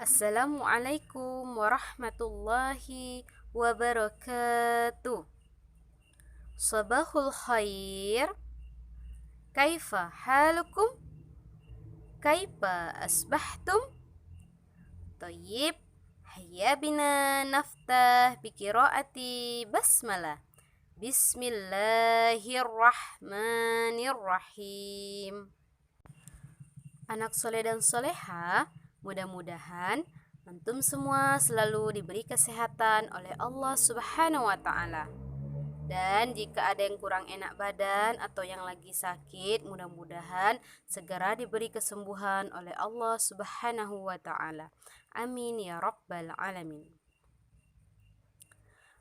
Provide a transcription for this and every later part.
Assalamualaikum warahmatullahi wabarakatuh. Sabahul khair. Kaifa halukum? Kaifa asbahtum? Tayyib. Hayya bina naftah biqiraati basmalah. Bismillahirrahmanirrahim. Anak soleh dan soleha, mudah-mudahan antum semua selalu diberi kesehatan oleh Allah Subhanahu wa Ta'ala. Dan jika ada yang kurang enak badan atau yang lagi sakit, mudah-mudahan segera diberi kesembuhan oleh Allah Subhanahu wa Ta'ala. Amin ya Rabbal Alamin.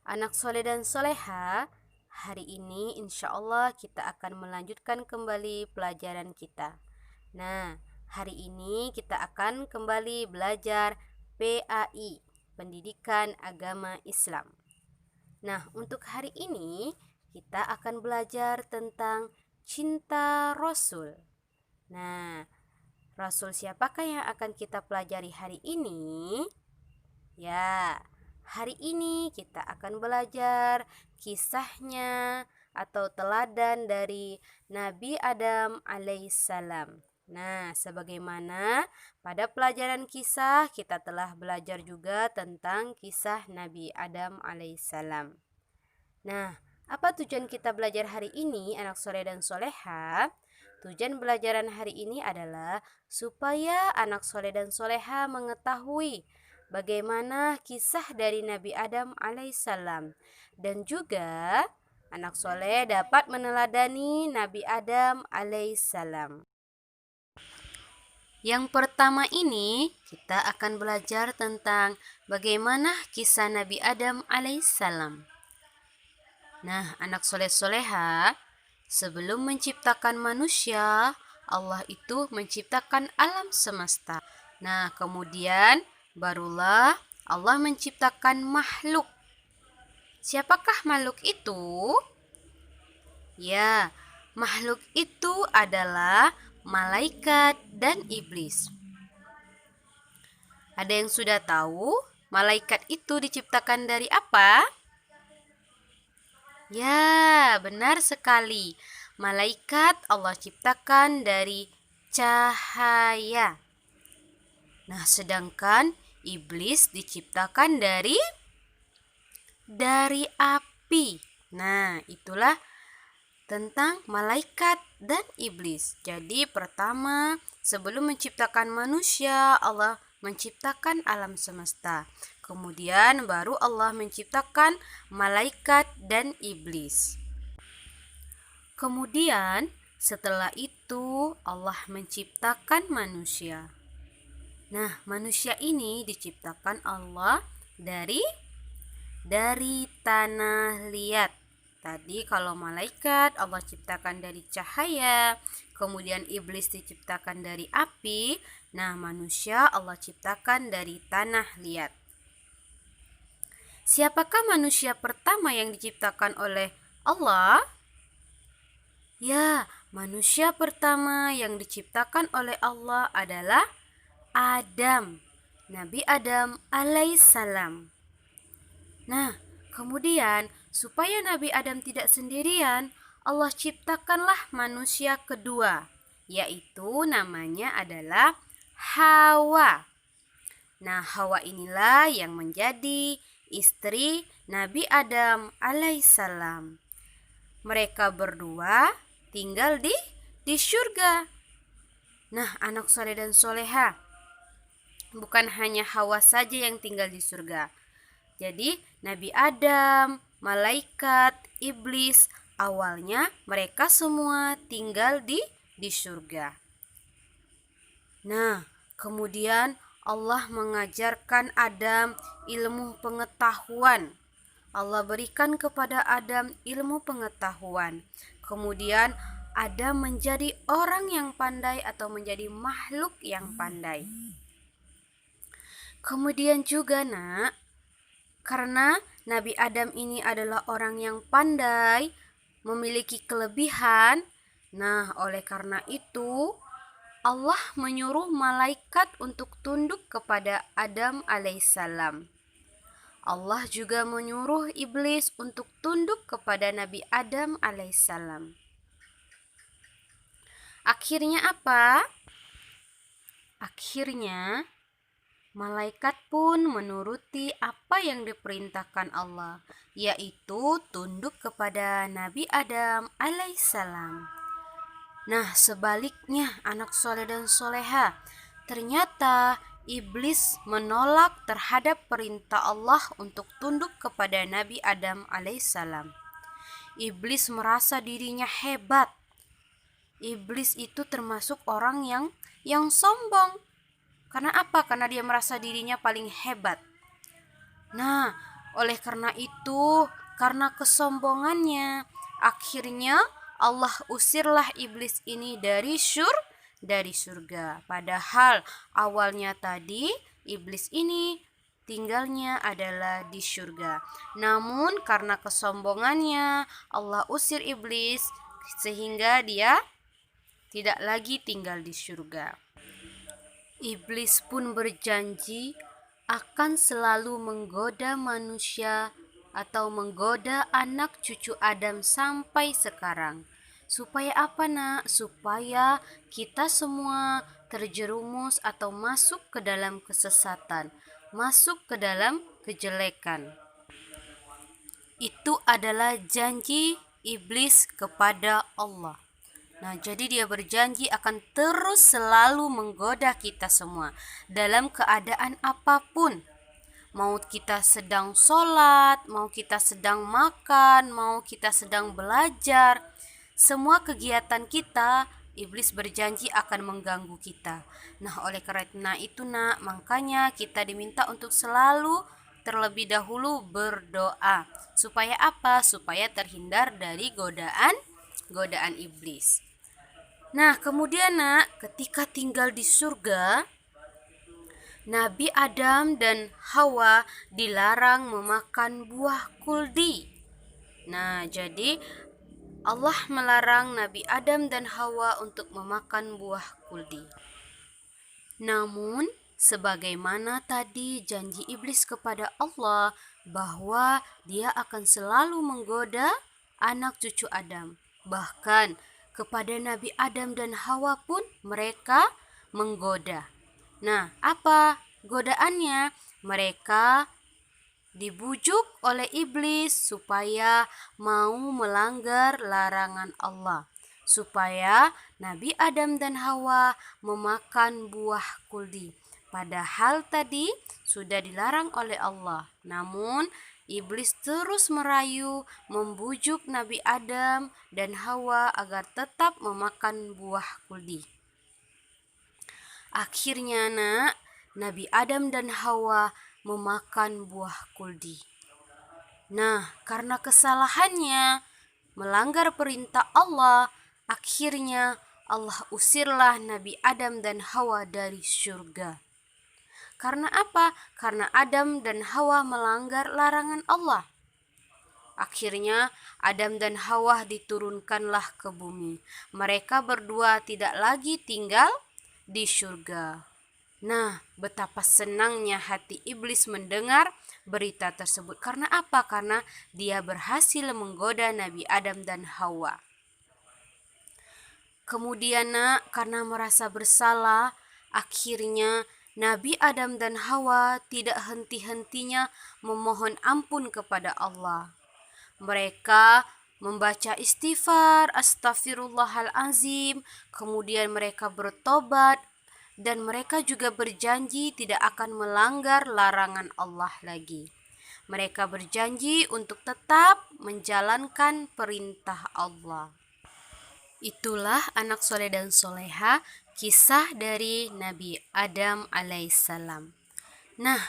Anak soleh dan soleha, hari ini insya Allah kita akan melanjutkan kembali pelajaran kita. Nah, hari ini kita akan kembali belajar PAI, Pendidikan Agama Islam. Nah, untuk hari ini kita akan belajar tentang cinta Rasul. Nah, Rasul siapakah yang akan kita pelajari hari ini? Ya, hari ini kita akan belajar kisahnya atau teladan dari Nabi Adam alaihissalam. Nah, sebagaimana pada pelajaran kisah kita telah belajar juga tentang kisah Nabi Adam alaihissalam. Nah, apa tujuan kita belajar hari ini, anak soleh dan soleha? Tujuan belajaran hari ini adalah supaya anak soleh dan soleha mengetahui bagaimana kisah dari Nabi Adam alaihissalam. Dan juga anak soleh dapat meneladani Nabi Adam alaihissalam. Yang pertama ini kita akan belajar tentang bagaimana kisah Nabi Adam alaihissalam. Nah, anak soleh-soleha, sebelum menciptakan manusia, Allah itu menciptakan alam semesta. Nah, kemudian barulah Allah menciptakan makhluk. Siapakah makhluk itu? Ya, makhluk itu adalah malaikat dan iblis. Ada yang sudah tahu malaikat itu diciptakan dari apa? Ya, benar sekali. Malaikat Allah ciptakan dari cahaya. Nah, sedangkan iblis diciptakan dari api. Nah, itulah tentang malaikat dan iblis. Jadi pertama, sebelum menciptakan manusia, Allah menciptakan alam semesta. Kemudian baru Allah menciptakan malaikat dan iblis. Kemudian setelah itu Allah menciptakan manusia. Nah, manusia ini diciptakan Allah dari tanah liat. Tadi kalau malaikat Allah ciptakan dari cahaya, kemudian iblis diciptakan dari api, nah manusia Allah ciptakan dari tanah liat. Siapakah manusia pertama yang diciptakan oleh Allah? Ya, manusia pertama yang diciptakan oleh Allah adalah Adam, Nabi Adam alaihissalam. Nah, kemudian supaya Nabi Adam tidak sendirian, Allah ciptakanlah manusia kedua, yaitu namanya adalah Hawa. Nah, Hawa inilah yang menjadi istri Nabi Adam alaihissalam. Mereka berdua tinggal di surga. Nah, anak soleh dan soleha, bukan hanya Hawa saja yang tinggal di surga. Jadi Nabi Adam, malaikat, iblis, awalnya mereka semua tinggal di surga. Nah, kemudian Allah mengajarkan Adam ilmu pengetahuan. Allah berikan kepada Adam ilmu pengetahuan. Kemudian Adam menjadi orang yang pandai atau menjadi makhluk yang pandai. Kemudian juga karena Nabi Adam ini adalah orang yang pandai, memiliki kelebihan. Nah, oleh karena itu Allah menyuruh malaikat untuk tunduk kepada Adam alaihissalam. Allah juga menyuruh iblis untuk tunduk kepada Nabi Adam alaihissalam. Akhirnya apa? Akhirnya malaikat pun menuruti apa yang diperintahkan Allah, yaitu tunduk kepada Nabi Adam alaihissalam. Nah, sebaliknya anak soleh dan soleha, ternyata iblis menolak terhadap perintah Allah untuk tunduk kepada Nabi Adam alaihissalam. Iblis merasa dirinya hebat. Iblis itu termasuk orang yang sombong. Karena apa? Karena dia merasa dirinya paling hebat. Nah, oleh karena itu, karena kesombongannya, akhirnya Allah usirlah iblis ini dari surga. Padahal awalnya tadi iblis ini tinggalnya adalah di surga. Namun karena kesombongannya, Allah usir iblis sehingga dia tidak lagi tinggal di surga. Iblis pun berjanji akan selalu menggoda manusia atau menggoda anak cucu Adam sampai sekarang. Supaya apa, Nak? Supaya kita semua terjerumus atau masuk ke dalam kesesatan, masuk ke dalam kejelekan. Itu adalah janji iblis kepada Allah. Nah, jadi dia berjanji akan terus selalu menggoda kita semua dalam keadaan apapun. Mau kita sedang sholat, mau kita sedang makan, mau kita sedang belajar, semua kegiatan kita, iblis berjanji akan mengganggu kita. Nah, oleh karena itu, Nak, makanya kita diminta untuk selalu terlebih dahulu berdoa. Supaya apa? Supaya terhindar dari godaan iblis. Nah, kemudian, Nak, ketika tinggal di surga, Nabi Adam dan Hawa dilarang memakan buah kuldi. Nah, jadi Allah melarang Nabi Adam dan Hawa untuk memakan buah kuldi. Namun, sebagaimana tadi janji iblis kepada Allah bahwa dia akan selalu menggoda anak cucu Adam. Bahkan kepada Nabi Adam dan Hawa pun mereka menggoda. Nah, apa godaannya? Mereka dibujuk oleh iblis supaya mau melanggar larangan Allah, supaya Nabi Adam dan Hawa memakan buah kuldi. Padahal tadi sudah dilarang oleh Allah. Namun iblis terus merayu, membujuk Nabi Adam dan Hawa agar tetap memakan buah kuldi. Akhirnya, Nak, Nabi Adam dan Hawa memakan buah kuldi. Nah, karena kesalahannya melanggar perintah Allah, akhirnya Allah usirlah Nabi Adam dan Hawa dari surga. Karena apa? Karena Adam dan Hawa melanggar larangan Allah. Akhirnya Adam dan Hawa diturunkanlah ke bumi. Mereka berdua tidak lagi tinggal di surga. Nah, betapa senangnya hati iblis mendengar berita tersebut. Karena apa? Karena dia berhasil menggoda Nabi Adam dan Hawa. Kemudian, Nak, karena merasa bersalah, akhirnya Nabi Adam dan Hawa tidak henti-hentinya memohon ampun kepada Allah. Mereka membaca istighfar, astagfirullahalazim, kemudian mereka bertobat, dan mereka juga berjanji tidak akan melanggar larangan Allah lagi. Mereka berjanji untuk tetap menjalankan perintah Allah. Itulah anak soleh dan soleha, kisah dari Nabi Adam alaihissalam. Nah,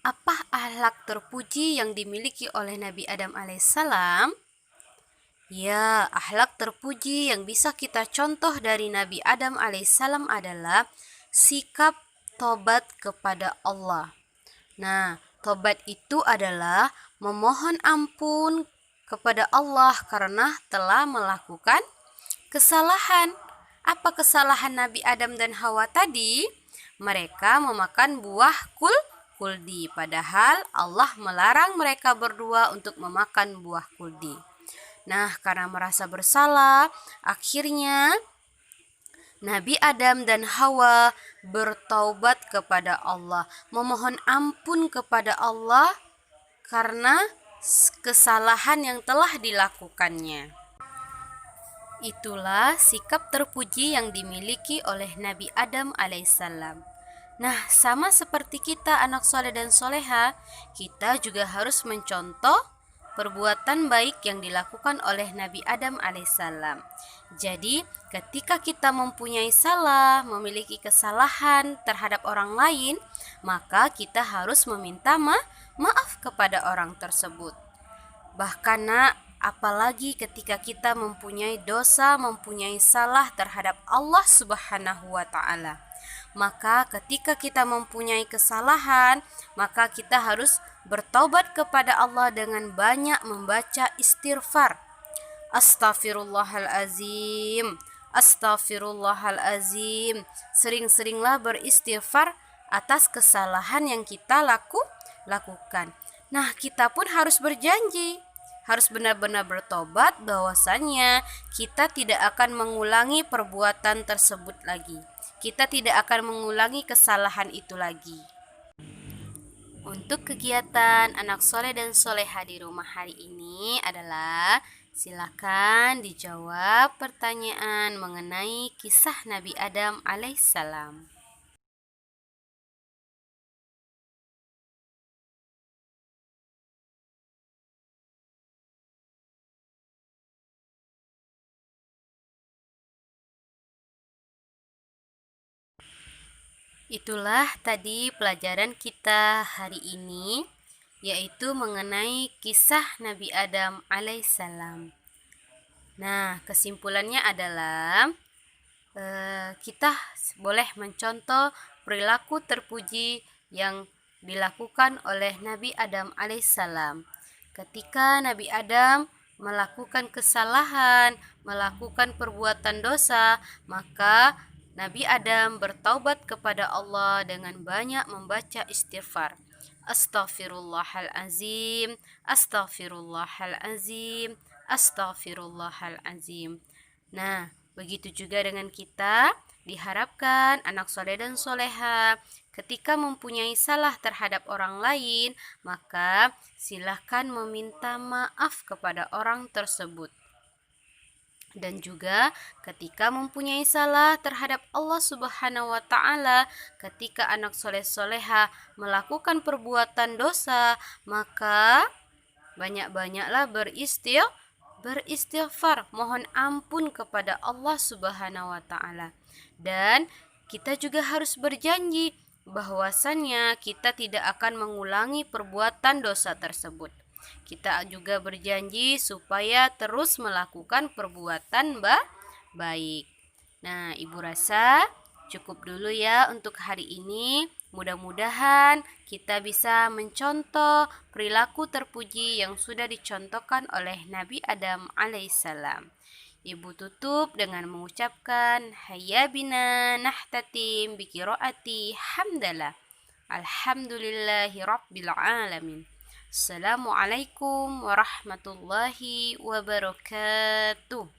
apa akhlak terpuji yang dimiliki oleh Nabi Adam alaihissalam? Ya, akhlak terpuji yang bisa kita contoh dari Nabi Adam alaihissalam adalah sikap tobat kepada Allah. Nah, tobat itu adalah memohon ampun kepada Allah karena telah melakukan kesalahan. Apa kesalahan Nabi Adam dan Hawa tadi? Mereka memakan buah kuldi, padahal Allah melarang mereka berdua untuk memakan buah kuldi. Nah, karena merasa bersalah, akhirnya Nabi Adam dan Hawa bertaubat kepada Allah, memohon ampun kepada Allah karena kesalahan yang telah dilakukannya. Itulah sikap terpuji yang dimiliki oleh Nabi Adam alaihissalam. Nah, sama seperti kita anak soleh dan soleha, kita juga harus mencontoh perbuatan baik yang dilakukan oleh Nabi Adam alaihissalam. Jadi, ketika kita mempunyai salah, memiliki kesalahan terhadap orang lain, maka kita harus meminta maaf kepada orang tersebut. Bahkan apalagi ketika kita mempunyai dosa, mempunyai salah terhadap Allah Subhanahu wa taala. Maka ketika kita mempunyai kesalahan, maka kita harus bertobat kepada Allah dengan banyak membaca istighfar. Astaghfirullahalazim. Astaghfirullahalazim. Sering-seringlah beristighfar atas kesalahan yang kita lakukan. Nah, kita pun harus berjanji, harus benar-benar bertobat bahwasannya kita tidak akan mengulangi perbuatan tersebut lagi. Kita tidak akan mengulangi kesalahan itu lagi. Untuk kegiatan anak soleh dan soleha di rumah hari ini adalah silakan dijawab pertanyaan mengenai kisah Nabi Adam alaihissalam. Itulah tadi pelajaran kita hari ini, yaitu mengenai kisah Nabi Adam alaihissalam. Nah, kesimpulannya adalah kita boleh mencontoh perilaku terpuji yang dilakukan oleh Nabi Adam alaihissalam. Ketika Nabi Adam melakukan kesalahan, melakukan perbuatan dosa, maka Nabi Adam bertaubat kepada Allah dengan banyak membaca istighfar. Astaghfirullahalazim, astaghfirullahalazim, astaghfirullahalazim. Nah, begitu juga dengan kita, diharapkan anak soleh dan soleha ketika mempunyai salah terhadap orang lain, maka silahkan meminta maaf kepada orang tersebut. Dan juga ketika mempunyai salah terhadap Allah Subhanahu wa taala, ketika anak soleh soleha melakukan perbuatan dosa, maka banyak-banyaklah beristighfar, mohon ampun kepada Allah Subhanahu wa taala. Dan kita juga harus berjanji bahwasannya kita tidak akan mengulangi perbuatan dosa tersebut. Kita juga berjanji supaya terus melakukan perbuatan baik. Nah, Ibu rasa cukup dulu ya untuk hari ini. Mudah-mudahan kita bisa mencontoh perilaku terpuji yang sudah dicontohkan oleh Nabi Adam alaihissalam. Ibu tutup dengan mengucapkan hayya bina nahtatim biqiraati hamdalah. Alhamdulillahi rabbil alamin. Assalamualaikum warahmatullahi wabarakatuh.